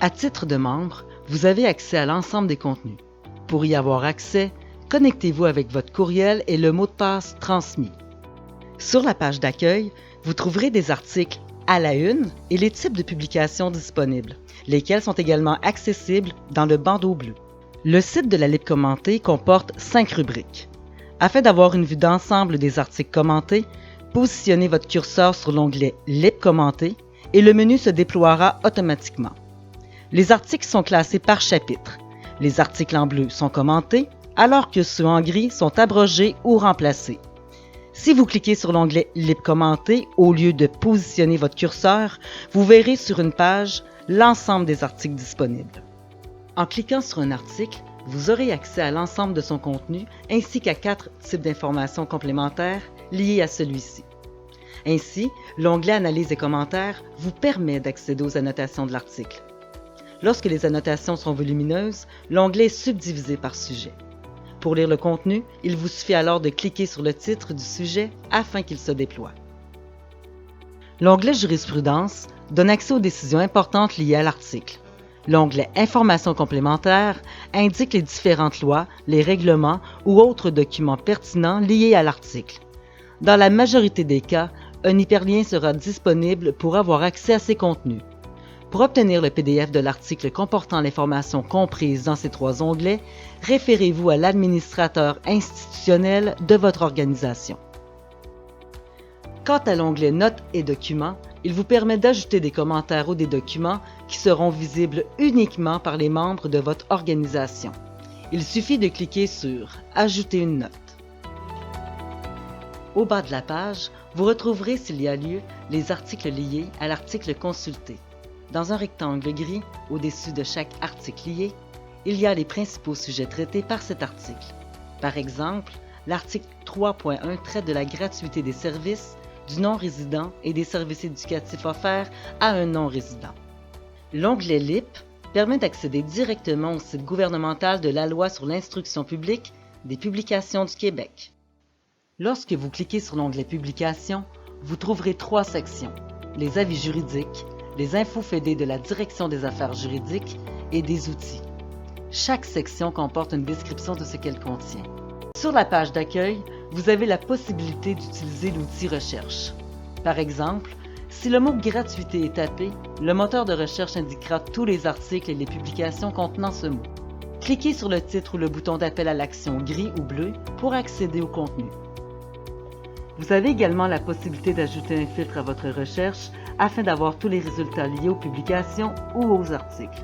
À titre de membre, vous avez accès à l'ensemble des contenus. Pour y avoir accès, connectez-vous avec votre courriel et le mot de passe transmis. Sur la page d'accueil, vous trouverez des articles à la une et les types de publications disponibles, lesquels sont également accessibles dans le bandeau bleu. Le site de la Lib commentée comporte 5 rubriques. Afin d'avoir une vue d'ensemble des articles commentés, positionnez votre curseur sur l'onglet Lib commentée et le menu se déploiera automatiquement. Les articles sont classés par chapitre. Les articles en bleu sont commentés, alors que ceux en gris sont abrogés ou remplacés. Si vous cliquez sur l'onglet Lib commenté, au lieu de positionner votre curseur, vous verrez sur une page l'ensemble des articles disponibles. En cliquant sur un article, vous aurez accès à l'ensemble de son contenu ainsi qu'à 4 types d'informations complémentaires liées à celui-ci. Ainsi, l'onglet Analyse et commentaires vous permet d'accéder aux annotations de l'article. Lorsque les annotations sont volumineuses, l'onglet est subdivisé par sujet. Pour lire le contenu, il vous suffit alors de cliquer sur le titre du sujet afin qu'il se déploie. L'onglet Jurisprudence donne accès aux décisions importantes liées à l'article. L'onglet Informations complémentaires indique les différentes lois, les règlements ou autres documents pertinents liés à l'article. Dans la majorité des cas, un hyperlien sera disponible pour avoir accès à ces contenus. Pour obtenir le PDF de l'article comportant l'information comprise dans ces 3 onglets, référez-vous à l'administrateur institutionnel de votre organisation. Quant à l'onglet Notes et documents, il vous permet d'ajouter des commentaires ou des documents qui seront visibles uniquement par les membres de votre organisation. Il suffit de cliquer sur « Ajouter une note ». Au bas de la page, vous retrouverez, s'il y a lieu, les articles liés à l'article consulté. Dans un rectangle gris, au-dessus de chaque article lié, il y a les principaux sujets traités par cet article. Par exemple, l'article 3.1 traite de la gratuité des services, du non-résident et des services éducatifs offerts à un non-résident. L'onglet LIP permet d'accéder directement au site gouvernemental de la Loi sur l'instruction publique des publications du Québec. Lorsque vous cliquez sur l'onglet Publications, vous trouverez 3 sections, les avis juridiques, les infos fédées de la Direction des affaires juridiques et des outils. Chaque section comporte une description de ce qu'elle contient. Sur la page d'accueil, vous avez la possibilité d'utiliser l'outil Recherche. Par exemple, si le mot « gratuité » est tapé, le moteur de recherche indiquera tous les articles et les publications contenant ce mot. Cliquez sur le titre ou le bouton d'appel à l'action gris ou bleu pour accéder au contenu. Vous avez également la possibilité d'ajouter un filtre à votre recherche afin d'avoir tous les résultats liés aux publications ou aux articles.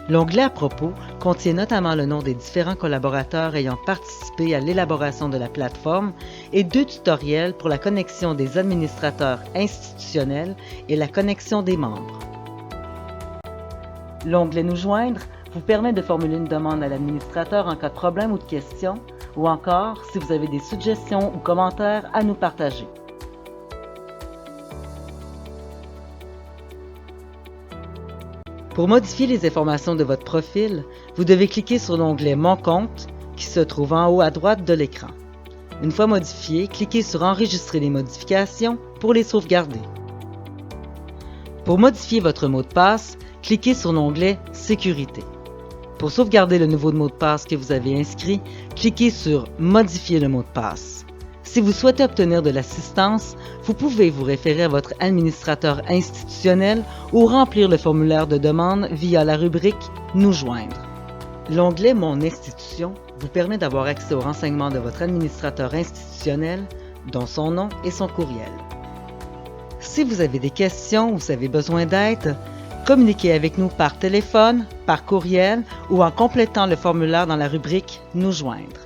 L'onglet « À propos » contient notamment le nom des différents collaborateurs ayant participé à l'élaboration de la plateforme et 2 tutoriels pour la connexion des administrateurs institutionnels et la connexion des membres. L'onglet « Nous joindre » vous permet de formuler une demande à l'administrateur en cas de problème ou de question, ou encore si vous avez des suggestions ou commentaires à nous partager. Pour modifier les informations de votre profil, vous devez cliquer sur l'onglet « Mon compte » qui se trouve en haut à droite de l'écran. Une fois modifié, cliquez sur « Enregistrer les modifications » pour les sauvegarder. Pour modifier votre mot de passe, cliquez sur l'onglet « Sécurité ». Pour sauvegarder le nouveau mot de passe que vous avez inscrit, cliquez sur « Modifier le mot de passe ». Si vous souhaitez obtenir de l'assistance, vous pouvez vous référer à votre administrateur institutionnel ou remplir le formulaire de demande via la rubrique « Nous joindre ». L'onglet « Mon institution » vous permet d'avoir accès aux renseignements de votre administrateur institutionnel, dont son nom et son courriel. Si vous avez des questions ou vous avez besoin d'aide, communiquez avec nous par téléphone, par courriel ou en complétant le formulaire dans la rubrique « Nous joindre ».